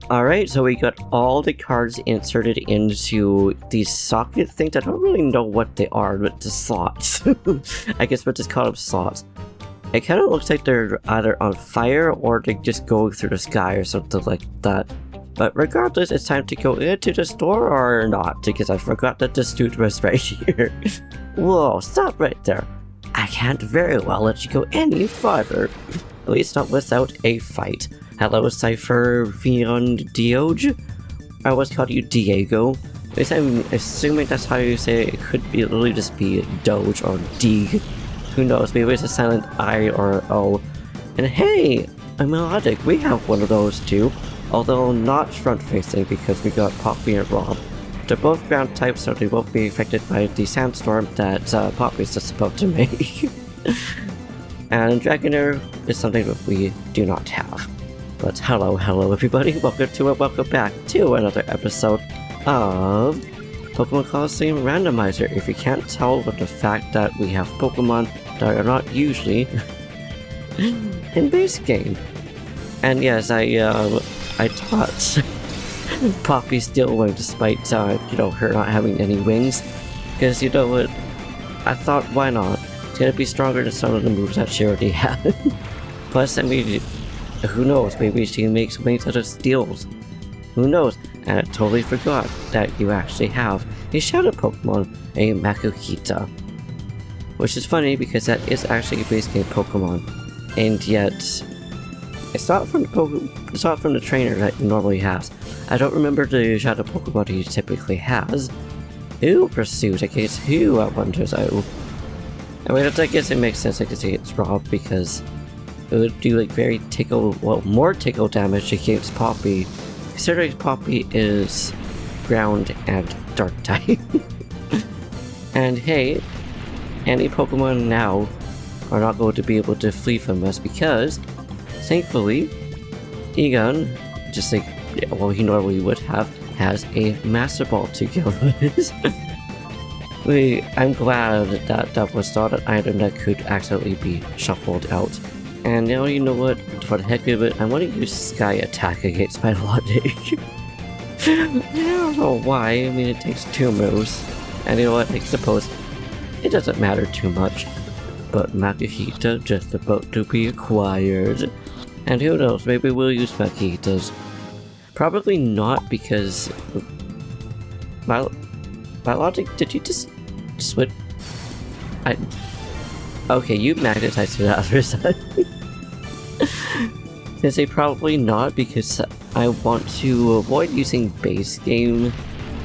Alright, so we got all the cards inserted into these socket things. I don't really know what they are, but the slots. I guess we'll just call them slots. It kind of looks like they're either on fire or they just go through the sky or something like that. But regardless, it's time to go into the store or not, because I forgot that this dude was right here. Whoa, stop right there. I can't very well let you go any farther. At least not without a fight. Hello, Cypher Vion Dioge? I always called you Diego. At least I'm assuming that's how you say it. It could be literally just be Doge or D. Who knows, maybe it's a silent I or O. And hey, a melodic, we have one of those too. Although not front-facing because we got Poppy and Rob. They're both ground types, so they won't be affected by the sandstorm that Poppy's just about to make. And Dragonair is something that we do not have. But hello everybody, welcome back to another episode of Pokémon Colosseum Randomizer. If you can't tell with the fact that we have Pokemon that are not usually in base game. And yes, I taught Poppy Steel Wing despite, her not having any wings. Because, you know what, I thought, why not? It's gonna be stronger than some of the moves that she already had. Plus, I mean, who knows, maybe she makes wings out of steels. Who knows? And I totally forgot that you actually have a shadow Pokemon, a Makuhita. Which is funny because that is actually a base game Pokemon. And yet, it's not from the trainer that he normally has. I don't remember the shadow Pokemon he typically has. Who pursues against who, I wonder though. I mean, I guess it makes sense I could say it's Rob because it would do like more tickle damage against Poppy. Considering Poppy is ground and dark type. And hey, any Pokemon now are not going to be able to flee from us because thankfully, Egon, just like he normally would have, has a Master Ball to give us. I'm glad that that was not an item that could accidentally be shuffled out. And now you know what, for the heck of it, I want to use Sky Attack against my Melodic. I don't know why, I mean it takes 2 moves. And you know what, I suppose it doesn't matter too much. But Makuhita just about to be acquired. And who knows, maybe we'll use Makuhitas. Probably not because... My logic, did you just switch? Okay, you magnetized to the other side. I say probably not because I want to avoid using base game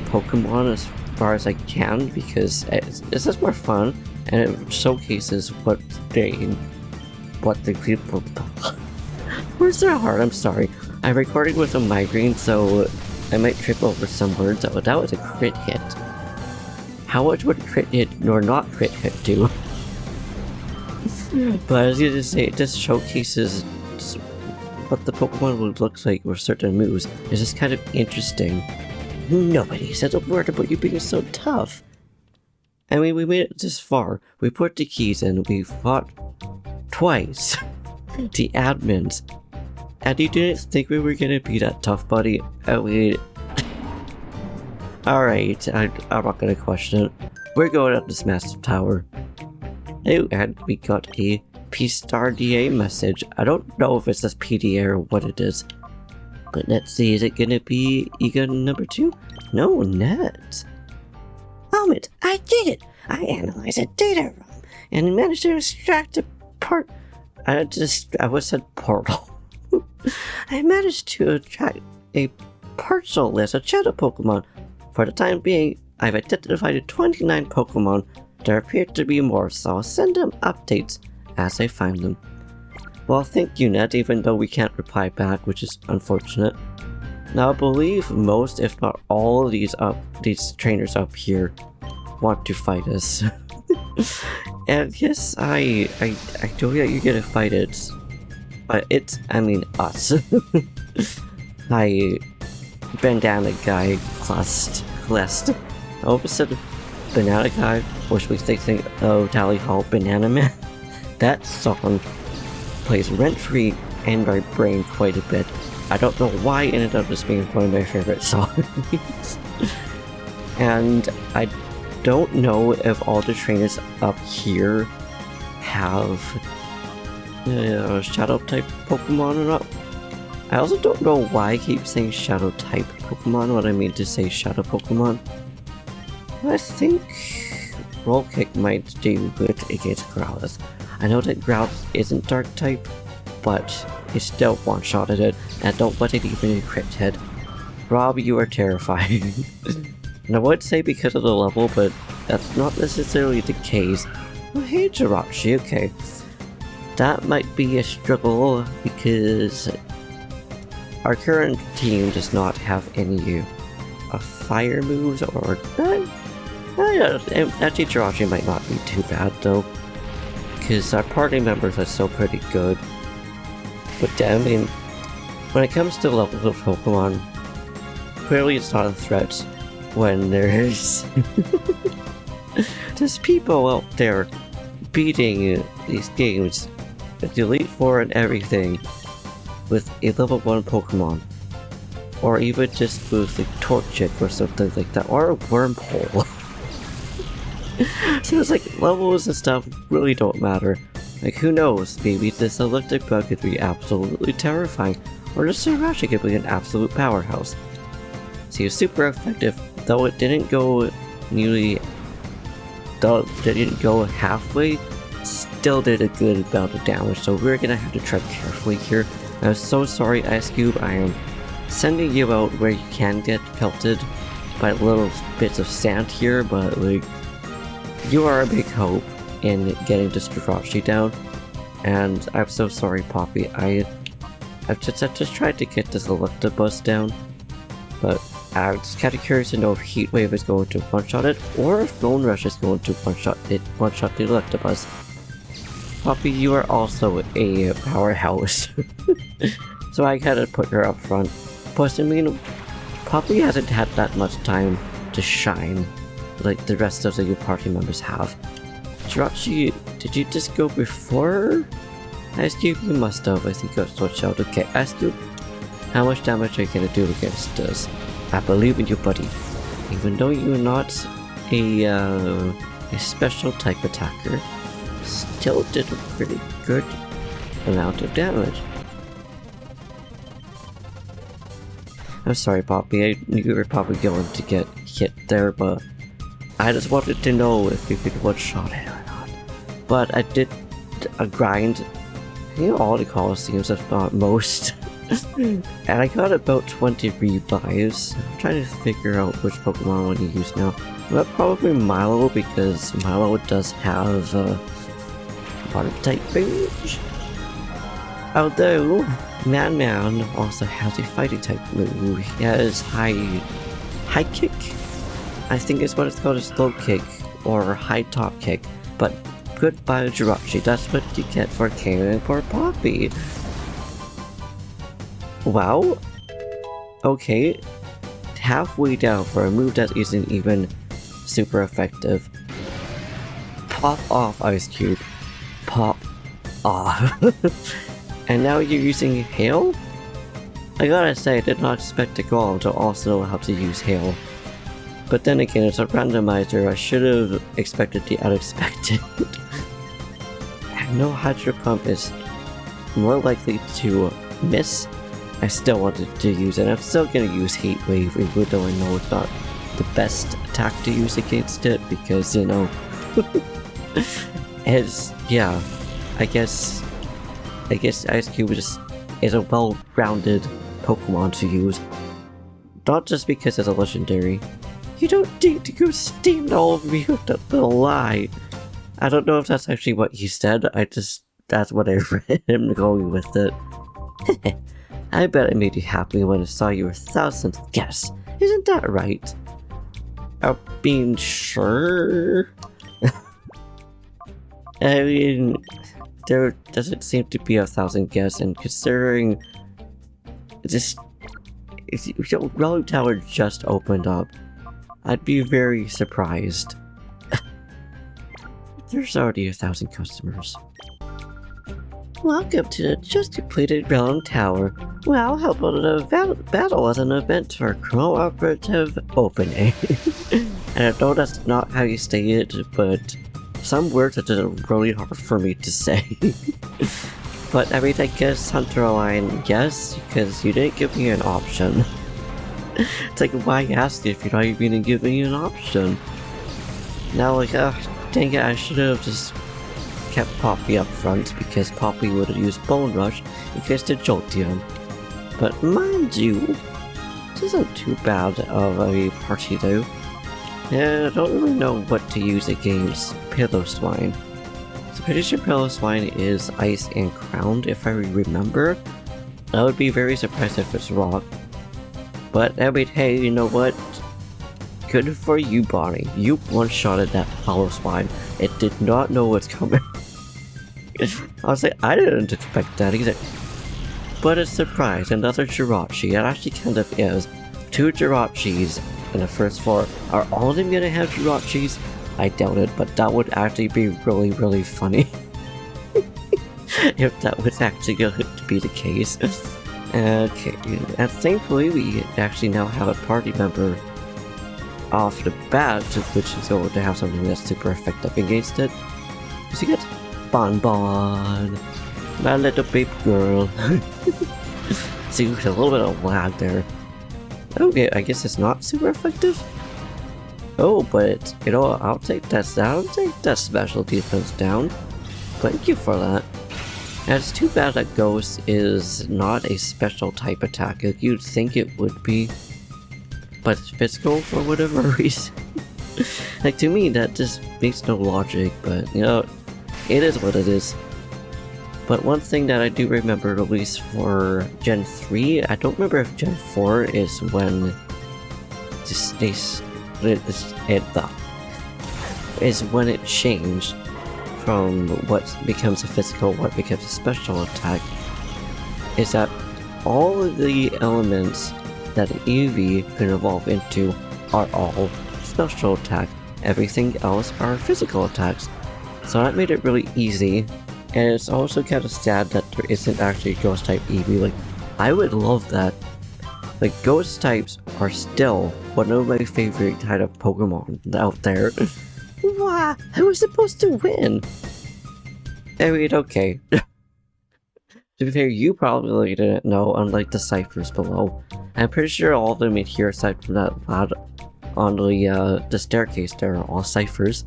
Pokemon as far as I can because it's just more fun and it showcases what the people. Where's their heart? I'm sorry. I'm recording with a migraine, so I might trip over some words. Oh, that was a crit hit. How much would a crit hit or not crit hit do? But as you just say, it just showcases what the Pokemon would look like with certain moves. It's just kind of interesting. Nobody said a word about you being so tough. I mean, we made it this far. We put the keys in, we fought twice. The admins. And you didn't think we were gonna be that tough, buddy? I mean... Alright, I'm not gonna question it. We're going up this massive tower. Oh, and we got a P*DA message. I don't know if it's this PDA or what it is. But let's see, is it gonna be Egon number 2? No, Net. Helmet, I did it! I analyzed a data ROM and managed to extract a part... I was said portal. I managed to extract a partial list of shadow Pokemon. For the time being, I've identified 29 Pokemon. There appear to be more, so I'll send them updates as I find them. Well, thank you, Ned, even though we can't reply back, which is unfortunate. Now, I believe most, if not all, of these trainers up here want to fight us. And yes, I know that you're gonna fight it. But us. Bandana guy, Clest. I almost said Banana Guy, which we think of Tally Hall Banana Man. That song plays rent-free in my brain quite a bit. I don't know why it ended up just being one of my favorite songs. And I don't know if all the trainers up here have shadow type Pokemon or not. I also don't know why I keep saying shadow type Pokemon when I mean to say shadow Pokemon. I think Roll Kick might do good against Growlithe. I know that Growlithe isn't dark type, but it still one-shotted it, and I don't want it even in crit hit. Rob, you are terrifying. And I would say because of the level, but that's not necessarily the case. Oh, hey Jirachi, okay. That might be a struggle because our current team does not have any fire moves or... actually Jirachi might not be too bad though, because our party members are so pretty good. But I mean, when it comes to levels of Pokemon, clearly it's not a threat when there's there's people out there beating these games with the Elite Four and everything with a level 1 Pokemon. Or even just with like Torchic or something like that, or a Wormhole. So it's like levels and stuff really don't matter. Like who knows, maybe this electric bug could be absolutely terrifying, or this Jirachi could be an absolute powerhouse. See, it's super effective, though it didn't go halfway, still did a good amount of damage, so we're gonna have to tread carefully here. I'm so sorry, Ice Cube, I am sending you out where you can get pelted by little bits of sand here, but like, you are a big hope in getting this Jirachi down, and I'm so sorry, Poppy. I've just tried to get this Electabuzz down, but I'm just kind of curious to know if Heat Wave is going to one-shot it, or if Bone Rush is going to one-shot the Electabuzz. Poppy, you are also a powerhouse, so I gotta put her up front. Plus, I mean, Poppy hasn't had that much time to shine like the rest of the party members have. Jirachi, did you just go before Ice Cube? You must have. I think I switched out. Okay, Ice Cube, how much damage are you gonna do against this? I believe in you, buddy. Even though you're not a special type attacker, still did a pretty good amount of damage. I'm sorry, Poppy. I knew you were probably going to get hit there, but I just wanted to know if you could one-shot it or not. But I did a grind, you know, all the Colosseums, if not most. And I got about 20 revives. I'm trying to figure out which Pokemon I want to use now. But probably Milo, because Milo does have water type range. Although Man also has a fighting type move. He has high kick. I think it's what it's called, a slow kick or high top kick. But goodbye Jirachi, that's what you get for caring for Poppy. Wow. Okay. Halfway down for a move that isn't even super effective. Pop off, Ice Cube. Pop off. And now you're using Hail? I gotta say, I did not expect a Golem to also know how to use Hail. But then again, it's a randomizer, I should have expected the unexpected. And no Hydro Pump is more likely to miss. I still wanted to use it. I'm still gonna use Heat Wave, even though I know it's not the best attack to use against it, because, you know, it's, yeah, I guess Ice Cube is a well-rounded Pokemon to use. Not just because it's a legendary. You don't need to go steamroll me with the lie. I don't know if that's actually what he said, that's what I read him going with it. I bet it made you happy when I saw your 1000th guess. Isn't that right? I mean, sure. I mean, there doesn't seem to be 1000 guesses, and considering this Realgam Tower just opened up, I'd be very surprised. There's already 1000 customers. Welcome to the just completed Realgam Tower. Well, how about a battle as an event for cooperative opening? And I know that's not how you say it, but some words are just really hard for me to say. But I mean, I guess Hunter Line, yes, because you didn't give me an option. It's like, why ask if you're not even gonna give me an option? Now, like, dang it, I should have just kept Poppy up front, because Poppy would have used Bone Rush in case the Jolteon. But mind you, this isn't too bad of a party though. Yeah, I don't really know what to use against Piloswine. So pretty sure Piloswine is Ice and Ground, if I remember. I would be very surprised if it's Rock. But I mean, hey, you know what? Good for you, Bonnie. You one-shotted that Piloswine. It did not know what's coming. I was like, I didn't expect that either. But a surprise, another Jirachi. It actually kind of is. 2 Jirachis in the first floor. Are all of them gonna have Jirachis? I doubt it, but that would actually be really, really funny. If that was actually going to be the case. Okay, and thankfully we actually now have a party member off the bat, which is going to have something that's super effective against it. So you get Bon Bon, my little baby girl. See, a little bit of lag there. Okay, I guess it's not super effective. Oh, but you know, I'll take that special defense down. Thank you for that. And it's too bad that Ghost is not a special type attack. Like, you'd think it would be, but it's physical for whatever reason. Like, to me, that just makes no logic, but you know, it is what it is. But one thing that I do remember, at least for Gen 3, I don't remember if Gen 4 is when it changed from what becomes a physical, what becomes a special attack, is that all of the elements that an EV can evolve into are all special attack. Everything else are physical attacks. So that made it really easy. And it's also kind of sad that there isn't actually a Ghost type Eevee. Like, I would love that. Like, Ghost types are still one of my favorite kind of Pokemon out there. Wow, who was supposed to win? I mean, okay. To be fair, you probably didn't know, unlike the ciphers below. I'm pretty sure all of them in here, aside from that lad on the staircase, there are all ciphers.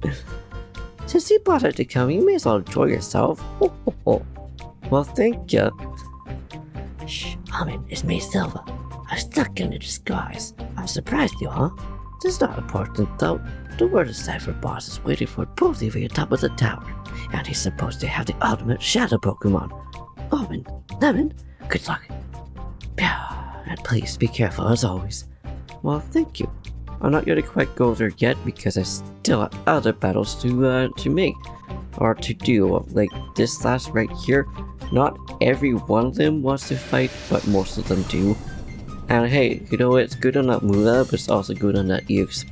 Since you bought it to come, you may as well enjoy yourself. Well, thank you. Shh, it's me, Silva. I'm stuck in a disguise. I'm surprised you, huh? This is not important, though. The word of Cypher Boss is waiting for both of you at the top of the tower, and he's supposed to have the ultimate shadow Pokemon. Lemon, good luck. And please be careful as always. Well, thank you. I'm not gonna quite go there yet because I still have other battles to make or to do. Like this last right here, not every one of them wants to fight, but most of them do. And hey, you know what? It's good on that Mula, but it's also good on that EXP.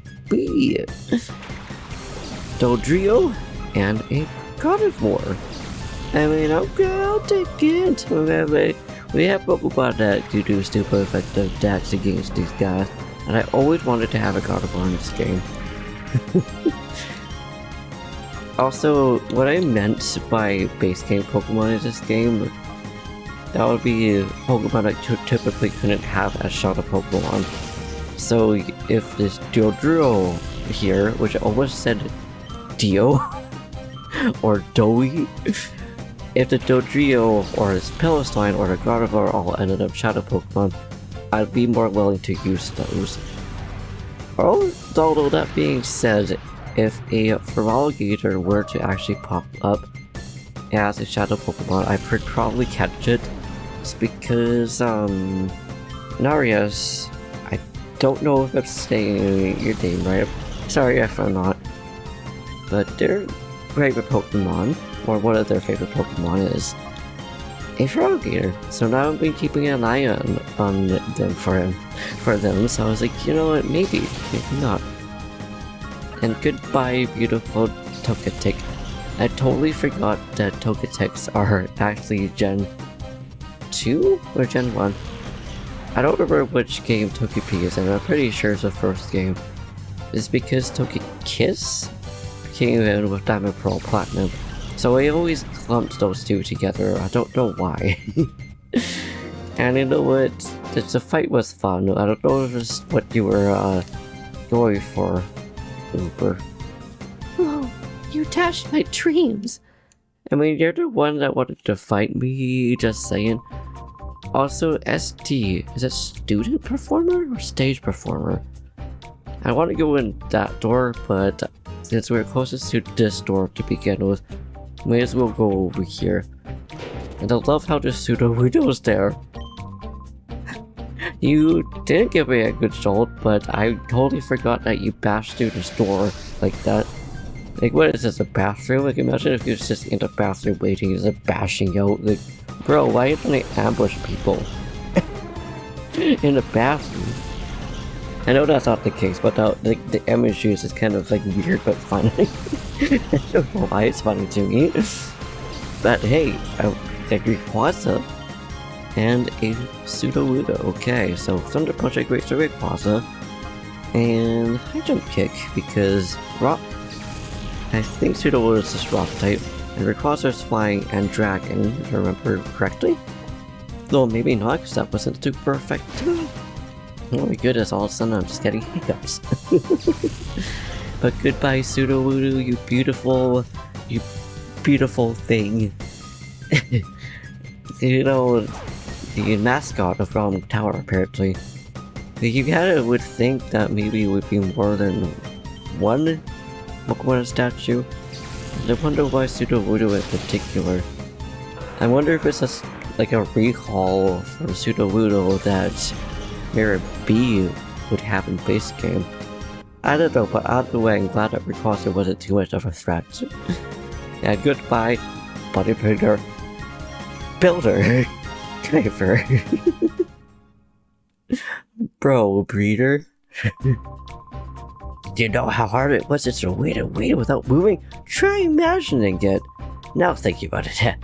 Dodrio and a Carnivore. I mean, okay, I'll take it. We have Pokemon that do super effective attacks against these guys. And I always wanted to have a Carnivore in this game. Also, what I meant by base game Pokemon in this game, that would be Pokemon that you typically couldn't have as Shadow Pokemon. So if this Dodrio here, which I almost said Dio, or Doey, if the Dodrio or this Piloswine or the Gardevoir all ended up Shadow Pokemon, I'd be more willing to use those. Although that being said, if a Feraligatr were to actually pop up as a Shadow Pokemon, I could probably catch it. It's because, Narias, I don't know if I'm saying your name right. Sorry if I'm not. But their favorite Pokemon, or one of their favorite Pokemon is a Feraligatr. So now I've been keeping an eye on them for them. So I was like, you know what, maybe not. And goodbye, beautiful Togetic. I totally forgot that Togetics are actually Gen 2 or Gen 1. I don't remember which game Togepi is in, I'm pretty sure it's the first game. It's because Togekiss came in with Diamond, Pearl, Platinum, so I always clumped those two together, I don't know why. And you know what, the fight was fun, I don't know if it's what you were going for, Uber. Oh, you dashed my dreams! I mean, you're the one that wanted to fight me, just saying. Also, ST, is it student performer or stage performer? I want to go in that door, but since we're closest to this door to begin with, may as well go over here. And I love how the pseudo widow's there. You didn't give me a good jolt, but I totally forgot that you bashed through this door like that. Like, what is this, a bathroom? Like, imagine if you was just in the bathroom waiting, just bashing out. Like, bro, why don't they ambush people in the bathroom? I know that's not the case, but the image use is kind of like weird but funny. I don't know why it's funny to me. But hey, a Rayquaza and a Sudowoodo. Okay, so Thunder Punch activates the Rayquaza and High Jump Kick because Rock. I think Sudowoodo is just Rock type, and Rayquaza is Flying and Dragon, if I remember correctly. Though maybe not, because that wasn't too perfect. Oh my goodness, all of a sudden I'm just getting hiccups. But goodbye Sudowoodo, you beautiful thing. You know, the mascot of Realm Tower apparently. You kinda would think that maybe it would be more than one Pokemon statue. I wonder why Sudowoodo in particular. I wonder if it's just like a recall for Sudowoodo that Mirror B would have in base game. I don't know, but either way, I'm glad that Rayquaza wasn't too much of a threat. Yeah, goodbye, bodybuilder, builder, driver. Bro, breeder. Do you know how hard it was to wait without moving? Try imagining it. Now thinking about it,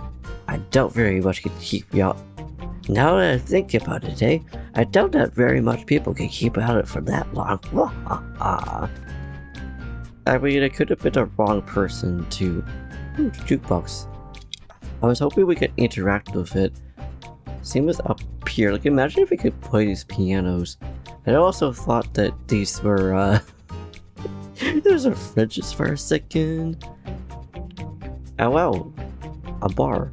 I doubt very much can keep you out. Now that I think about it, I doubt that very much people can keep at it for that long. I mean, I could have been the wrong person to... Ooh, jukebox. I was hoping we could interact with it. Same as up here, like imagine if we could play these pianos. I also thought that these were, There's our fridges for a second. Oh wow, a bar.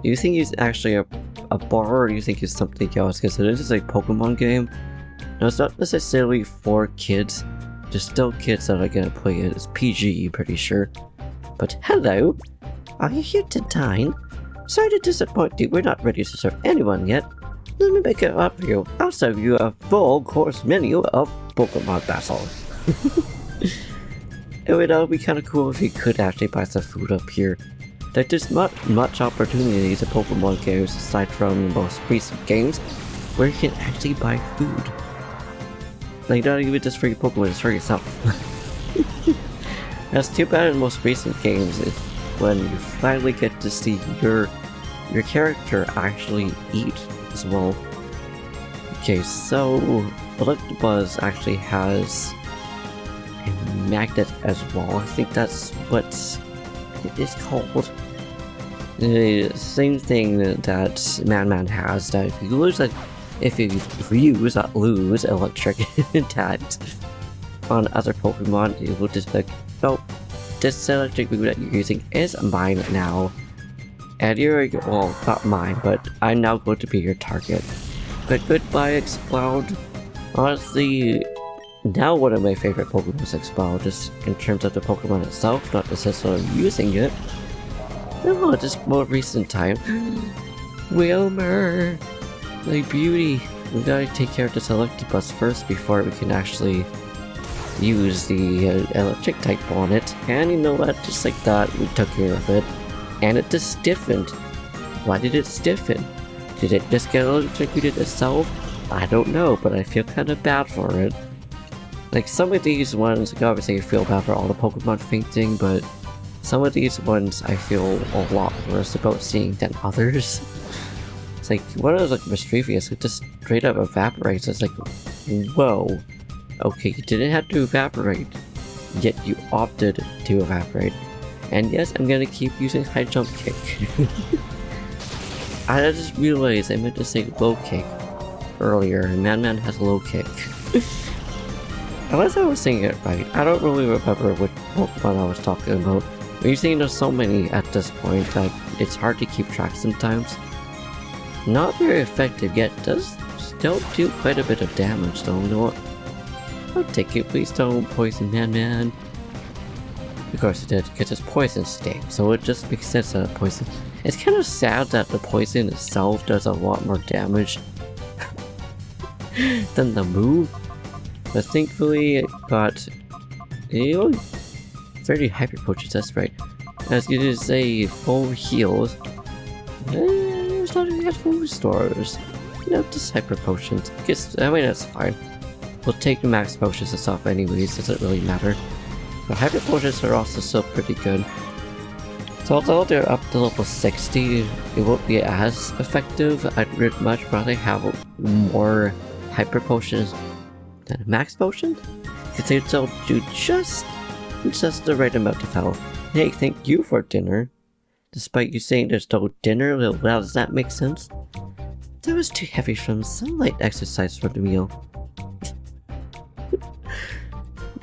Do you think he's actually a bar, or do you think it's something else? Because it is just a Pokemon game. No, it's not necessarily for kids. There's still kids that are gonna play it. It's PG, pretty sure. But hello, are you here to dine? Sorry to disappoint you, we're not ready to serve anyone yet. Let me make it up for you. I'll serve you a full course menu of Pokemon battle. It would be kind of cool if you could actually buy some food up here. Like, there's not much opportunities in Pokemon games aside from the most recent games where you can actually buy food. Like, not even just for your Pokemon, it's for yourself. That's too bad in most recent games is when you finally get to see your character actually eat as well. Okay, so Electabuzz actually has a magnet as well. I think that's what it is called. The same thing that Man has, that if you lose electric attacks on other Pokemon, it will just be like, nope, this electric move that you're using is mine now. And you're, well, not mine, but I'm now going to be your target. But goodbye, Explode. Honestly, now one of my favorite Pokemon is Explode, just in terms of the Pokemon itself, not necessarily using it. No, just more recent time. Wilmer, my beauty. We gotta take care of this Electabuzz first before we can actually use the electric type on it. And you know what, just like that, we took care of it. And it just stiffened. Why did it stiffen? Did it just get electrocuted itself? I don't know, but I feel kind of bad for it. Like, some of these ones, like, obviously I feel bad for all the Pokemon fainting, but some of these ones I feel a lot worse about seeing than others. It's like, what is like mischievous? It just straight up evaporates. It's like, whoa. Okay, you didn't have to evaporate, yet you opted to evaporate. And yes, I'm gonna keep using high jump kick. I just realized I meant to say low kick earlier, and Man has a low kick. Unless I was saying it right, I don't really remember what Pokemon I was talking about. We're using there's so many at this point that it's hard to keep track sometimes. Not very effective yet, does still do quite a bit of damage though, you know what? I'll take it, please don't poison Man. Of course it did, because it's poison sting, so it just makes sense that poison. It's kind of sad that the poison itself does a lot more damage than the move, but thankfully it got 30 hyper potions, that's right. As good as a full heals, it's not even full restores. You know, just hyper potions. I mean, that's fine. We'll take the max potions and stuff anyways, doesn't really matter. But hyper potions are also still pretty good. So although they're up to level 60, it won't be as effective. I'd much rather have more hyper potions than max potions, because they still do just the right amount of health. Hey, thank you for dinner. Despite you saying there's no dinner, well, does that make sense? That was too heavy from some light exercise for the meal.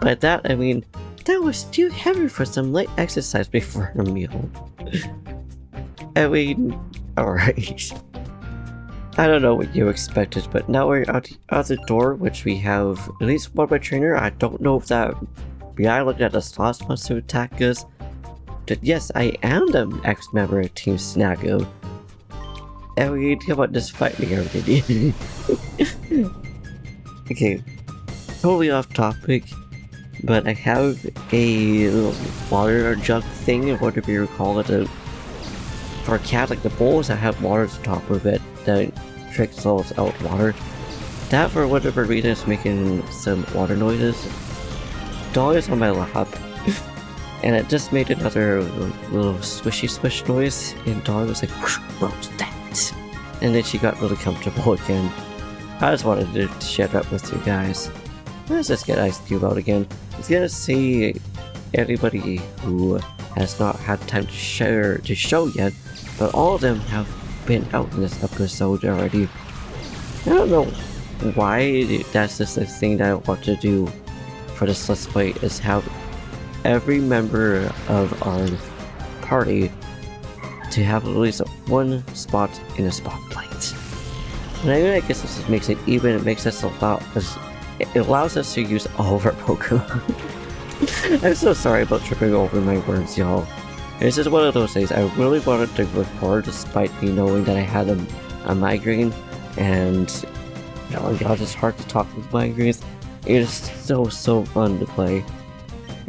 By that I mean, that was too heavy for some light exercise before the meal. I mean, alright. I don't know what you expected, but now we're out the door, which we have at least one by trainer. I don't know if that... Yeah, I looked at the slots monster attack is. But yes, I am the ex-member of Team Snaggo. And we need to come about this fight me already. Okay, totally off topic, but I have a little water jug thing, or whatever you call it, for a cat, like the bowls that have water at the top of it that trickles out water. That, for whatever reason, is making some water noises. Dolly is on my lap, and it just made another little swishy swish noise, and Dolly was like, what was that? And then she got really comfortable again. I just wanted to share that with you guys. Let's just get Ice Cube out again. I was gonna see everybody who has not had time to show yet, but all of them have been out in this episode already. I don't know why that's just the thing that I want to do for this Let's Play, is have every member of our party to have at least one spot in a spotlight. And I guess this just makes it even. It makes us it allows us to use all of our Pokemon. I'm so sorry about tripping over my words, y'all. It's just one of those days. I really wanted to record despite me knowing that I had a migraine, and y'all just hard to talk with migraines. It is so fun to play.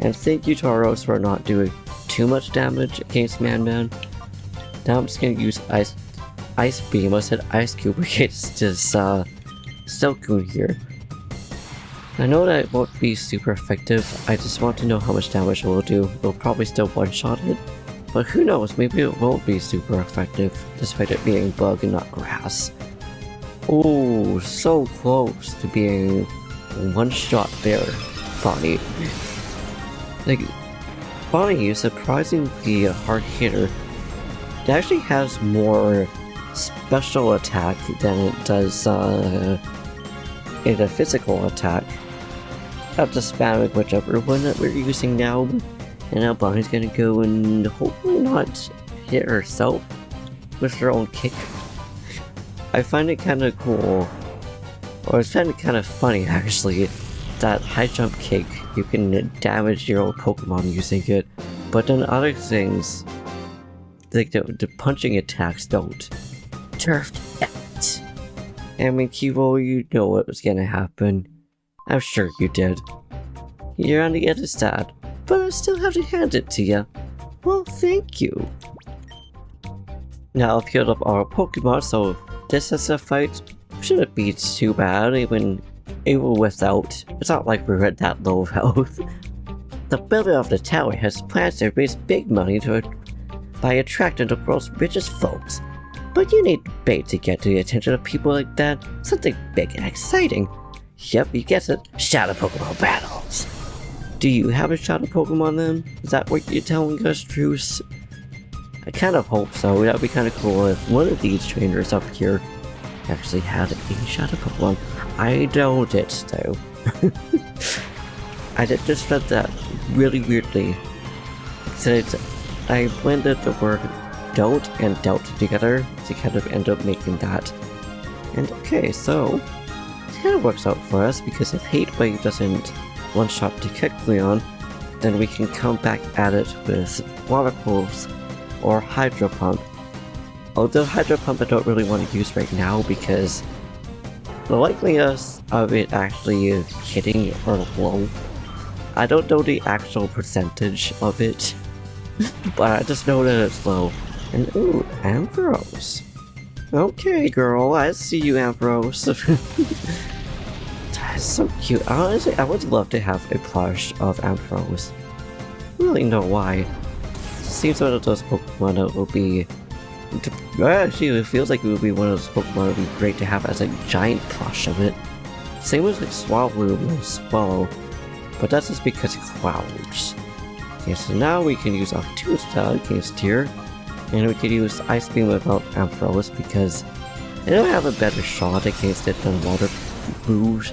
And thank you to our hosts for not doing too much damage against Man. Now I'm just gonna use Ice Beam. I said Ice Cube against this Silcoon here. I know that it won't be super effective. I just want to know how much damage it will do. It'll probably still one-shot it, but who knows, maybe it won't be super effective despite it being bug and not grass. Oh, so close to being one-shot there, Bonnie. Like, Bonnie is surprisingly a hard hitter. It actually has more special attack than it does in a physical attack. I'll just spam whichever one that we're using now, and now Bonnie's gonna go and hopefully not hit herself with her own kick. I find it kind of cool, or it's kind of funny actually, that high jump kick, you can damage your own Pokemon using it, but then other things, like the punching attacks don't. Turfed out. I mean, Kivo, you know what was gonna happen. I'm sure you did. You're on the other side, but I still have to hand it to you. Well, thank you. Now I've healed up our Pokemon, so this is a fight shouldn't be too bad, even without. It's not like we're at that low of health. The builder of the tower has plans to raise big money by attracting the world's richest folks. But you need bait to get the attention of people like that. Something big and exciting. Yep, you guessed it. Shadow Pokemon battles. Do you have a Shadow Pokemon then? Is that what you're telling us, Truce? I kind of hope so. That would be kind of cool if one of these trainers up here actually had a Shadow Pokemon. I doubt it, though. I just read that really weirdly. I blended the word don't and doubt together to kind of end up making that. And okay, so it kind of works out for us, because if Hate Wave doesn't one-shot to Kecleon, then we can come back at it with Water Pulse or Hydro Pump. Although Hydro Pump I don't really want to use right now, because the likeliness of it actually hitting are low. I don't know the actual percentage of it, but I just know that it's low. And ooh, Ambrose. Okay, girl, I see you, Ambrose. That's so cute. Honestly, I would love to have a plush of Ambrose. I don't really know why. It seems one of those Pokemon that will be... Actually, it feels like it would be one of those Pokemon that would be great to have as a giant plush of it. Same with like Swallow and Swallow, but that's just because of clouds. Okay, so now we can use Octusa against here, and we can use Ice Beam without Ambrose because I don't have a better shot against it than Water Moves.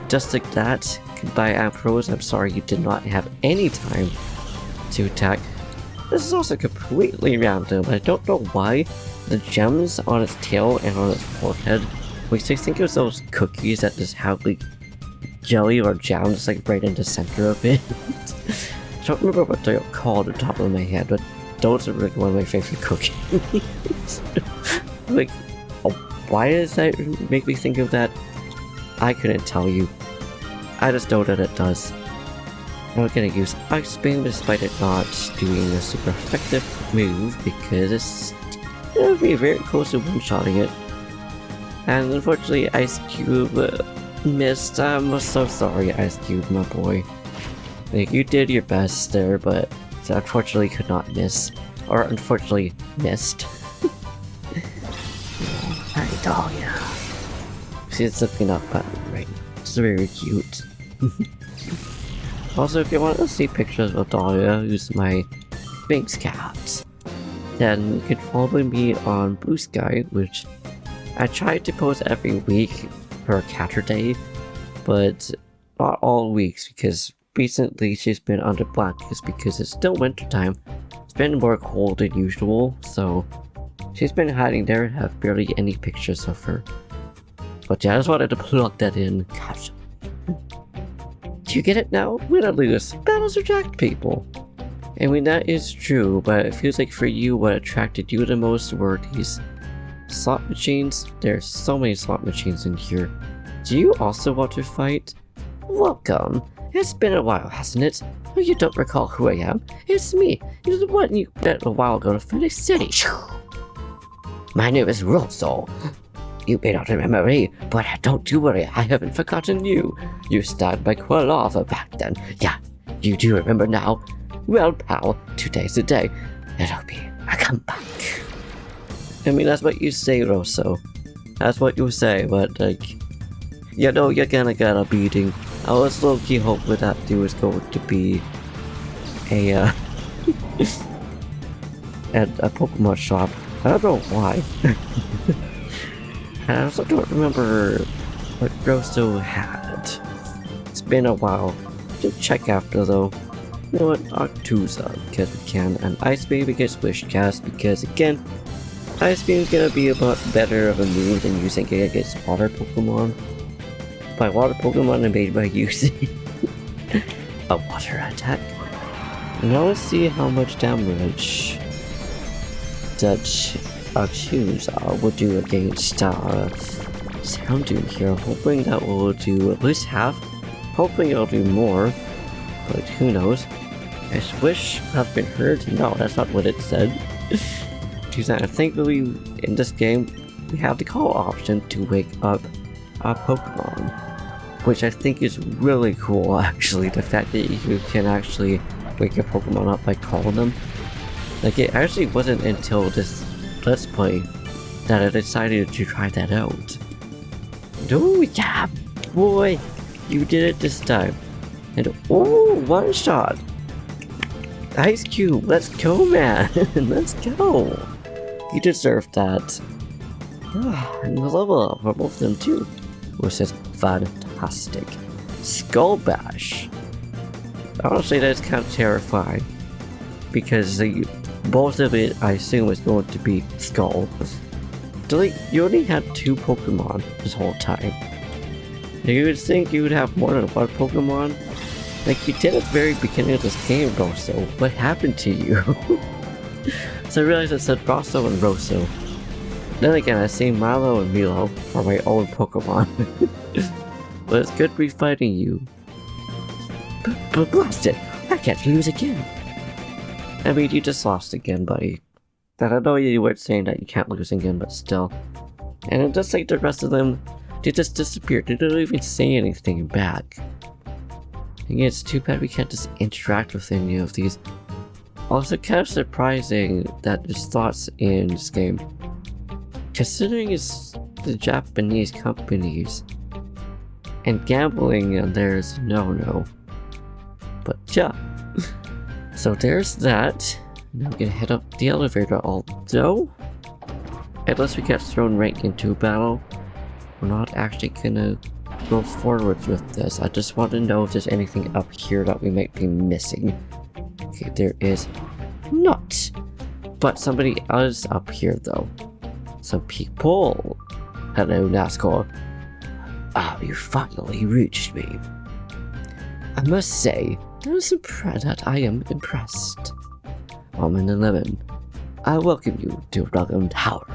Just like that, goodbye Ambrose, I'm sorry you did not have any time to attack. This is also completely random. I don't know why the gems on its tail and on its forehead makes me think of those cookies that just have like jelly or jam just like right in the center of it. I don't remember what they're called on top of my head, but those are like one of my favorite cookies. Like, why does that make me think of that? I couldn't tell you. I just know that it does. I'm gonna use Ice Beam despite it not doing a super effective move because it'll be very close to one-shotting it. And unfortunately Ice Cube missed. I'm so sorry, Ice Cube, my boy. Like, you did your best there, but unfortunately could not miss. Or unfortunately missed. Hi, Dahlia. She's looking up at me right now. It's very cute. Also, if you want to see pictures of Dahlia, who's my Sphinx cat, then you can follow me on Blue Sky, which I try to post every week per Catter Day, but not all weeks because recently she's been under blacklist because it's still winter time. It's been more cold than usual, so she's been hiding there and have barely any pictures of her. But yeah, I just wanted to plug that in. Gosh. Do you get it now? Win or lose, battles attract people. I mean, that is true, but it feels like for you, what attracted you the most were these slot machines. There's so many slot machines in here. Do you also want to fight? Welcome. It's been a while, hasn't it? Oh, you don't recall who I am? It's me. You're the one you met a while ago to Phoenix City. My name is Rosso. You may not remember me, but don't you worry, I haven't forgotten you. You stabbed my Quilava back then. Yeah, you do remember now. Well, pal, today's the day. It'll be a comeback. I mean, that's what you say, Rosso. That's what you say, but like, you know, you're gonna get a beating. I was low-key hoping that there was going to be a at a Pokemon shop. I don't know why. And I also don't remember what Rosso had. It's been a while. Just check after though. You know what? Octusa because we can, and Ice Beam against Wish Cast because again, Ice Beam is gonna be a lot better of a move than using it against water Pokemon. By water Pokemon, I made by using a water attack. Now let's see how much damage that Octusa will do against Soundune here. Hoping that will do at least half. Hoping it'll do more, but who knows. I wish have been heard. No, that's not what it said. I think that in this game we have the call option to wake up a Pokemon, which I think is really cool actually, the fact that you can actually wake your Pokemon up by calling them. Like, it actually wasn't until this Let's Play that I decided to try that out. Oh yeah, boy, you did it this time. And oh, one shot. Ice Cube, let's go, man. Let's go. You deserve that. And the level up for both of them too, which is fantastic. Skull Bash. Honestly, that's kind of terrifying because both of it, I assume, is going to be Skull. Delete. You only had 2 Pokemon this whole time. You would think you would have more than 1 Pokemon. Like you did at the very beginning of this game, Rosso. What happened to you? So I realized it said Rosso and Rosso. Then again, I see Milo and Milo for my own Pokemon. But it's good to be fighting you. But blast it! I can't lose again! I mean, you just lost again, buddy. And I know you weren't saying that you can't lose again, but still. And just like the rest of them, they just disappeared. They didn't even say anything back. And yeah, it's too bad we can't just interact with any of these. Also, kind of surprising that there's thoughts in this game. Considering it's the Japanese companies, and gambling and there's no. But yeah. So there's that. Now we're gonna head up the elevator, although, unless we get thrown right into a battle, we're not actually gonna go forward with this. I just want to know if there's anything up here that we might be missing. Okay, there is not. But somebody else up here though. Some people. Hello, NASCAR. Ah, you finally reached me. I must say, that I am impressed. I'm an 11. I welcome you to Realgam Tower.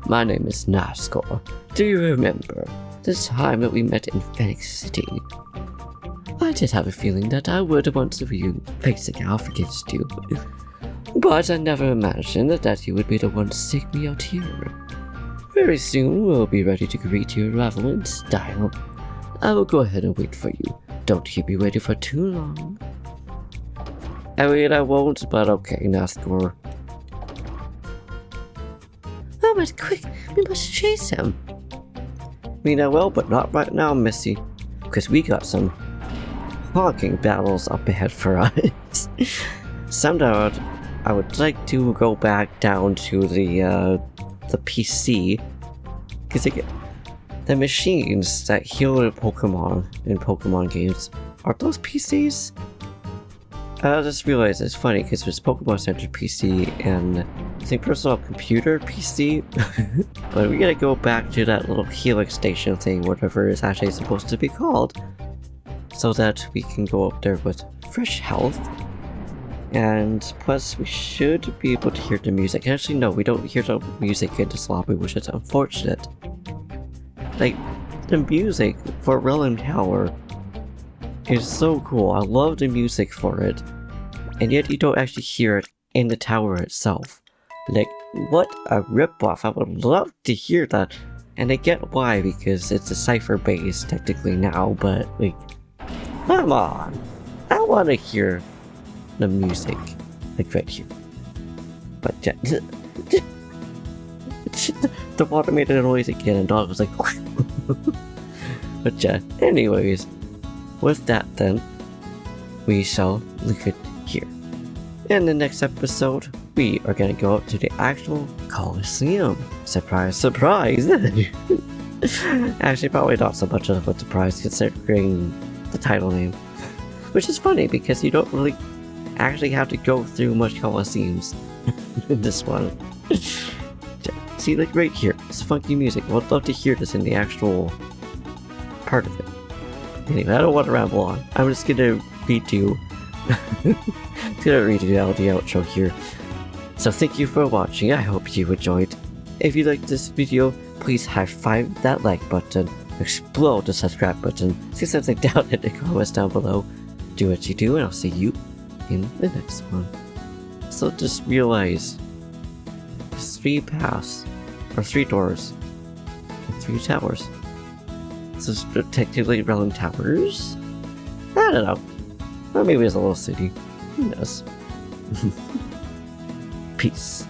My name is NASCAR. Do you remember the time that we met in Phoenix City? I did have a feeling that I would want to be facing off against you. But I never imagined that you would be the one to seek me out here. Very soon we'll be ready to greet your arrival in style. I will go ahead and wait for you. Don't keep me waiting for too long. I mean, I won't, but okay, NASCAR. Oh, but quick, we must chase him. I mean, I will, but not right now, Missy. Because we got some honking battles up ahead for us. Somehow, I would like to go back down to the PC. Because the machines that heal the Pokemon in Pokemon games, are those PCs? I just realized it's funny because there's Pokemon Center PC and I think Personal Computer PC. But we gotta go back to that little Helix Station thing, whatever it's actually supposed to be called, so that we can go up there with fresh health. And plus we should be able to hear the music. Actually no, we don't hear the music in this lobby, which is unfortunate. Like, the music for Realgam Tower is so cool. I love the music for it. And yet you don't actually hear it in the tower itself. Like, what a ripoff. I would love to hear that. And I get why, because it's a cipher base technically now, but like, come on. I want to hear the music, like right here. But yeah, the water made a noise again and dog was like, but yeah, anyways, with that then, we shall leave it here. In the next episode, we are gonna go up to the actual Colosseum. Surprise, surprise! Actually, probably not so much of a surprise considering the title name. Which is funny because you don't really actually have to go through much Colosseums in this one. See, like right here, it's funky music. I would love to hear this in the actual part of it. Anyway, I don't want to ramble on. I'm just gonna redo the outro here. So thank you for watching. I hope you enjoyed. If you liked this video, please high-five that like button, explode the subscribe button, say something down in the comments down below. Do what you do, and I'll see you in the next one. So just realize there's 3 paths, or 3 doors, and 3 towers. So it's technically Realgam Towers? I don't know. Or maybe it's a little city. Who knows? Peace.